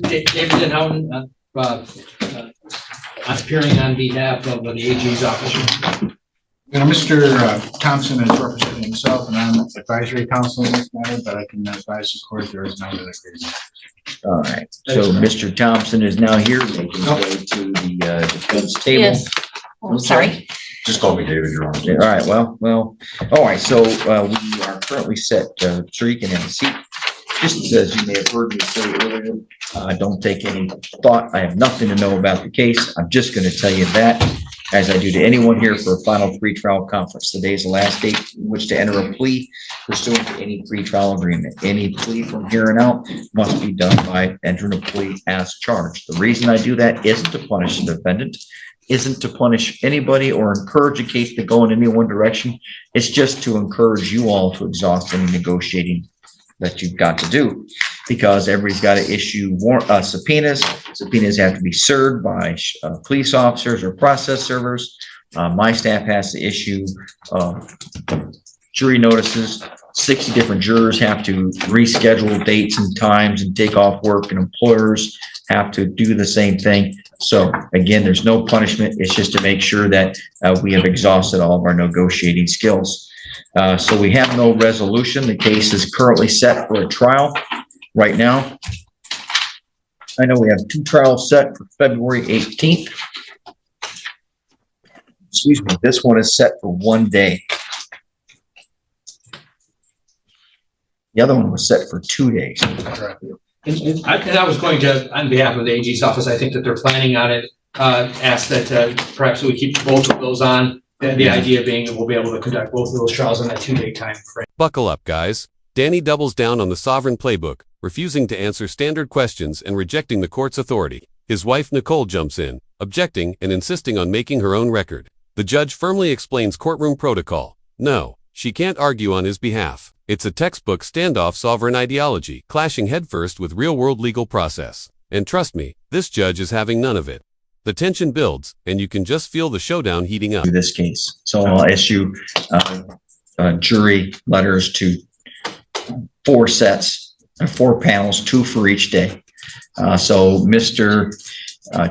David Denhousen, appearing on behalf of the AG's office. Mr. Thompson is representing himself, and I'm advisory counsel in this matter, but I can advise the court there is no other agreement. All right. So Mr. Thompson is now here, making his way to the defense table. Yes. Oh, sorry. Just call me David, you're on. All right. Well. All right. So we are currently set. So you can have a seat. Just as you may have heard me say earlier, don't take any thought. I have nothing to know about the case. I'm just going to tell you that, as I do to anyone here, for a final pretrial conference. Today is the last date in which to enter a plea pursuant to any pretrial agreement. Any plea from here on out must be done by entering a plea as charged. The reason I do that isn't to punish the defendant, isn't to punish anybody or encourage a case to go in any one direction. It's just to encourage you all to exhaust any negotiating that you've got to do, because everybody's got to issue subpoenas. Subpoenas have to be served by police officers or process servers. My staff has to issue jury notices. 60 different jurors have to reschedule dates and times and take off work, and employers have to do the same thing. So again, there's no punishment. It's just to make sure that we have exhausted all of our negotiating skills. So we have no resolution. The case is currently set for a trial right now. I know we have 2 trials set for February 18th. Excuse me, this one is set for 1 day. The other one was set for 2 days. And I was going to, on behalf of the AG's office, I think that they're planning on it, ask that perhaps we keep both of those on. The idea being that we'll be able to conduct both of those trials in that 2-day time frame. Buckle up, guys. Danny doubles down on the sovereign playbook, refusing to answer standard questions and rejecting the court's authority. His wife, Nicole, jumps in, objecting and insisting on making her own record. The judge firmly explains courtroom protocol. No, she can't argue on his behalf. It's a textbook standoff sovereign ideology, clashing headfirst with real-world legal process. And trust me, this judge is having none of it. The tension builds, and you can just feel the showdown heating up. This case. So I'll issue jury letters to 4 sets, 4 panels, 2 for each day. So Mr.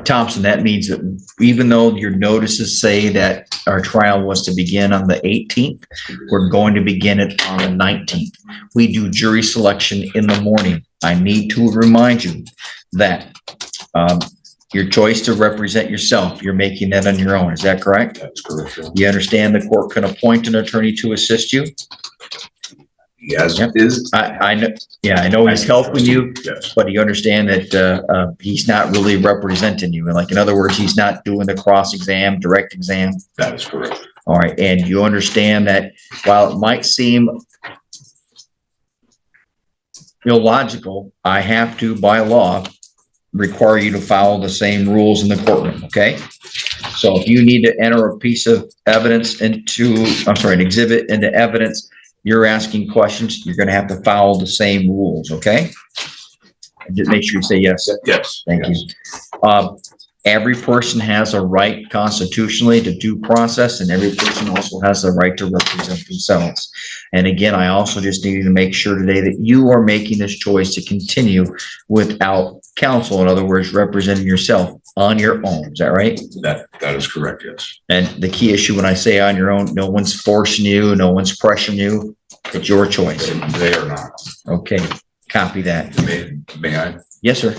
Thompson, that means that even though your notices say that our trial was to begin on the 18th, we're going to begin it on the 19th. We do jury selection in the morning. I need to remind you that your choice to represent yourself, you're making that on your own. Is that correct? That's correct. You understand the court can appoint an attorney to assist you? Yes, Yep. is. I know. Yeah, I know he's helping you, Yes. but you understand that he's not really representing you. Like, in other words, he's not doing the cross exam, direct exam. That is correct. All right. And you understand that while it might seem illogical, I have to, by law, require you to follow the same rules in the courtroom. Okay. So if you need to enter a piece of evidence into, an exhibit into evidence, you're asking questions, you're going to have to follow the same rules. Okay. And just make sure you say yes. Yes. Thank you. Every person has a right constitutionally to due process, and every person also has the right to represent themselves. And again, I also just needed to make sure today that you are making this choice to continue without counsel. In other words, representing yourself on your own. Is that right? That is correct. Yes. And the key issue when I say on your own, no one's forcing you, no one's pressuring you. It's your choice. They are not. Okay. Copy that. May I? Yes, sir.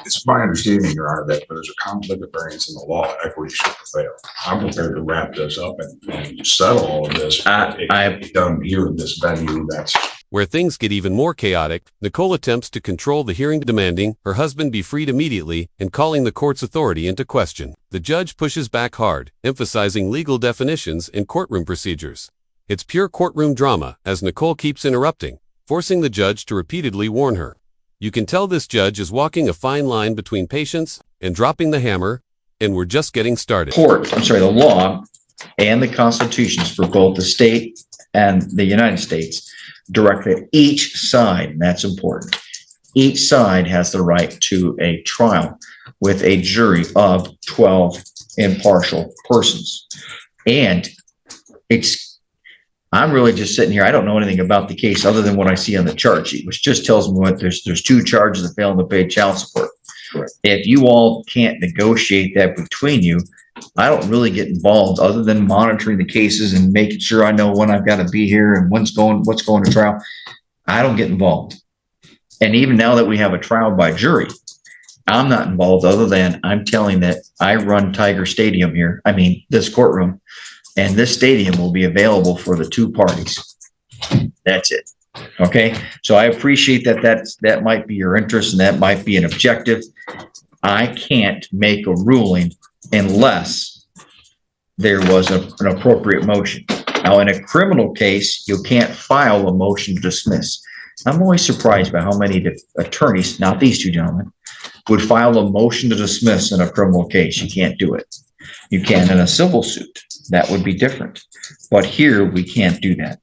It's my understanding, Your Honor, that there's a conflict of variance in the law. Equity should prevail. I'm prepared to wrap this up and settle all of this. It can be done here in this venue. That's Where things get even more chaotic, Nicole attempts to control the hearing, demanding her husband be freed immediately and calling the court's authority into question. The judge pushes back hard, emphasizing legal definitions and courtroom procedures. It's pure courtroom drama as Nicole keeps interrupting, forcing the judge to repeatedly warn her. You can tell this judge is walking a fine line between patience and dropping the hammer, and we're just getting started. The law and the constitutions for both the state and the United States direct that each side, and that's important, each side has the right to a trial with a jury of 12 impartial persons. And it's I'm really just sitting here. I don't know anything about the case other than what I see on the charge sheet, which just tells me what there's 2 charges of failing to pay child support. Correct. If you all can't negotiate that between you, I don't really get involved other than monitoring the cases and making sure I know when I've got to be here and what's going to trial. I don't get involved. And even now that we have a trial by jury, I'm not involved other than I'm telling that I run Tiger Stadium here. I mean, this courtroom, and this stadium will be available for the 2 parties. That's it. Okay. So I appreciate that might be your interest and that might be an objective. I can't make a ruling unless there was an appropriate motion. Now, in a criminal case, you can't file a motion to dismiss. I'm always surprised by how many attorneys, not these 2 gentlemen, would file a motion to dismiss in a criminal case. You can't do it. You can in a civil suit. That would be different. But here, we can't do that.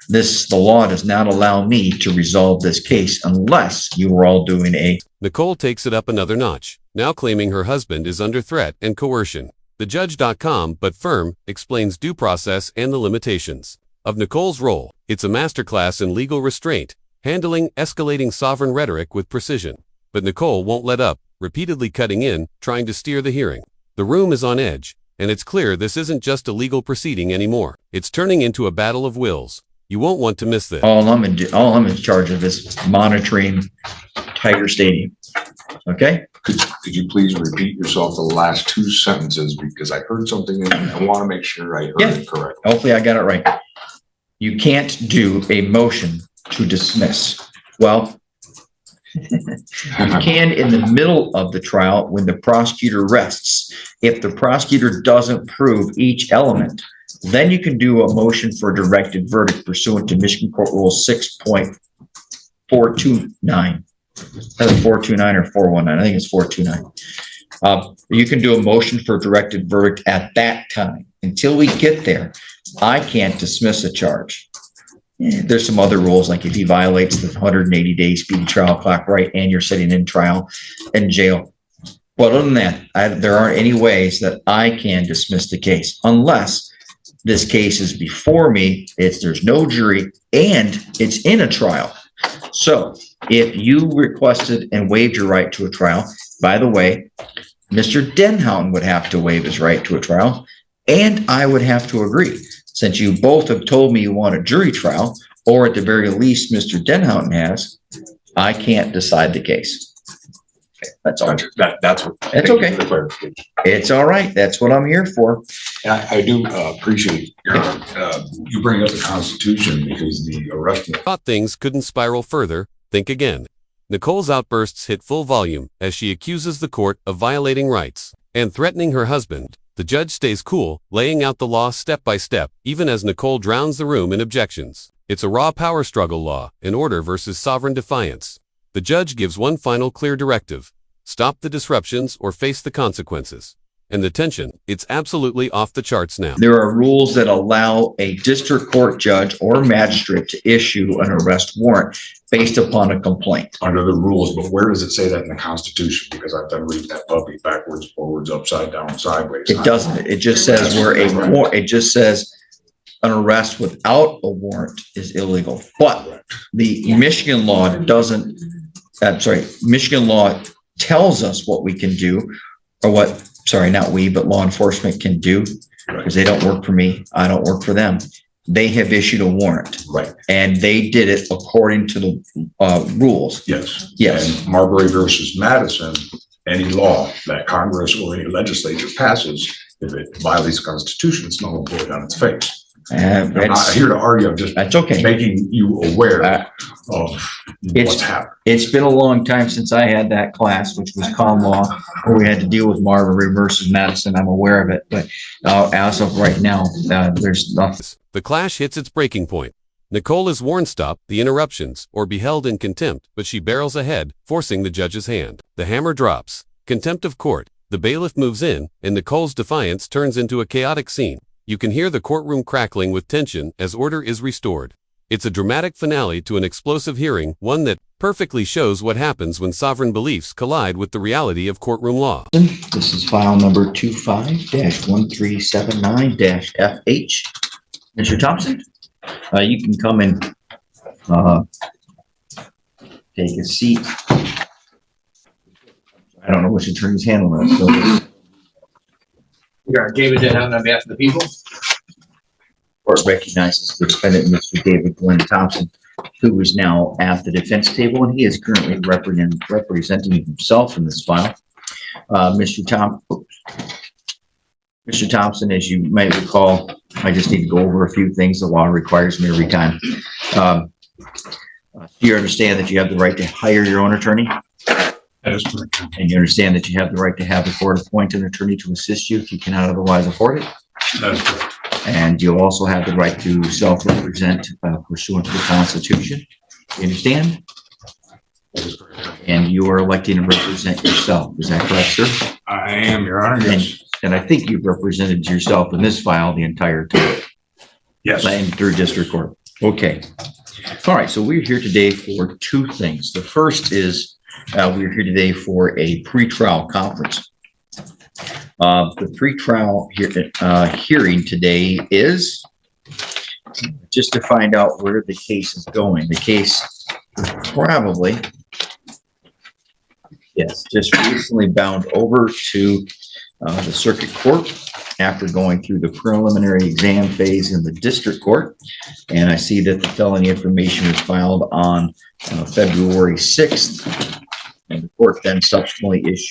The law does not allow me to resolve this case unless you were all doing a... Nicole takes it up another notch, now claiming her husband is under threat and coercion. TheJudge.com, but firm, explains due process and the limitations of Nicole's role. It's a masterclass in legal restraint, handling escalating sovereign rhetoric with precision. But Nicole won't let up, repeatedly cutting in, trying to steer the hearing. The room is on edge, and it's clear this isn't just a legal proceeding anymore. It's turning into a battle of wills. You won't want to miss this. All I'm in charge of is monitoring Tiger Stadium. Okay? Could you please repeat yourself the last 2 sentences, because I heard something and I want to make sure I heard it correctly. Hopefully I got it right. You can't do a motion to dismiss. Well, you can in the middle of the trial when the prosecutor rests. If the prosecutor doesn't prove each element, then you can do a motion for a directed verdict pursuant to Michigan Court Rule 6.429. Either 429 or 419. I think it's 429. You can do a motion for a directed verdict at that time. Until we get there, I can't dismiss a charge. There's some other rules, like if he violates the 180-day speedy trial clock, right, and you're sitting in trial in jail. But other than that, there aren't any ways that I can dismiss the case unless this case is before me, there's no jury, and it's in a trial. So if you requested and waived your right to a trial, by the way, Mr. Denhouten would have to waive his right to a trial, and I would have to agree. Since you both have told me you want a jury trial, or at the very least, Mr. Denhouten has, I can't decide the case. Okay, that's all. That's okay. It's all right. That's what I'm here for. And I do appreciate you bring up the Constitution, because the arrest. Thought things couldn't spiral further. Think again. Nicole's outbursts hit full volume as she accuses the court of violating rights and threatening her husband. The judge stays cool, laying out the law step by step, even as Nicole drowns the room in objections. It's a raw power struggle law, an order versus sovereign defiance. The judge gives one final clear directive: stop the disruptions or face the consequences. And the tension, it's absolutely off the charts now. There are rules that allow a district court judge or magistrate to issue an arrest warrant based upon a complaint. Under the rules, but where does it say that in the Constitution? Because I've done read that puppy backwards, forwards, upside down, sideways. It doesn't. It just says it just says an arrest without a warrant is illegal. But the Michigan law doesn't, Michigan law tells us what we can do, or what, not we, but law enforcement can do, because they don't work for me. I don't work for them. They have issued a warrant. Right. And they did it according to the rules. Yes. Yes. And Marbury versus Madison, any law that Congress or any legislature passes, if it violates the Constitution, it's null and void on its face. I'm not here to argue. I'm just making you aware of what's happened. It's been a long time since I had that class, which was common law, where we had to deal with Marbury versus Madison. I'm aware of it, but as of right now, there's nothing. The clash hits its breaking point. Nicole is warned stop the interruptions or be held in contempt, but she barrels ahead, forcing the judge's hand. The hammer drops. Contempt of court. The bailiff moves in, and Nicole's defiance turns into a chaotic scene. You can hear the courtroom crackling with tension as order is restored. It's a dramatic finale to an explosive hearing, one that perfectly shows what happens when sovereign beliefs collide with the reality of courtroom law. This is file number 25-1379-FH. Mr. Thompson? You can come and take a seat. I don't know which attorney's handling it, so We are David Denham on behalf of the people. court recognizes the defendant, Mr. David Glenn Thompson, who is now at the defense table, and he is currently representing himself in this file. Mr. Thompson, as you might recall, I just need to go over a few things. The law requires me every time. Do you understand that you have the right to hire your own attorney? That is correct. And you understand that you have the right to have the court appoint an attorney to assist you if you cannot otherwise afford it? That is correct. And you'll also have the right to self-represent pursuant to the Constitution. You understand? That is correct. And you are electing to represent yourself. Is that correct, sir? I am, Your Honor. Yes. And I think you've represented yourself in this file the entire time. Yes. And through district court. Okay. All right. So we're here today for two things. The first is we're here today for a pretrial conference. The pretrial hearing today is just to find out where the case is going. The case probably, yes, just recently bound over to the circuit court after going through the preliminary exam phase in the district court. And I see that the felony information was filed on February 6th. And the court then subsequently issued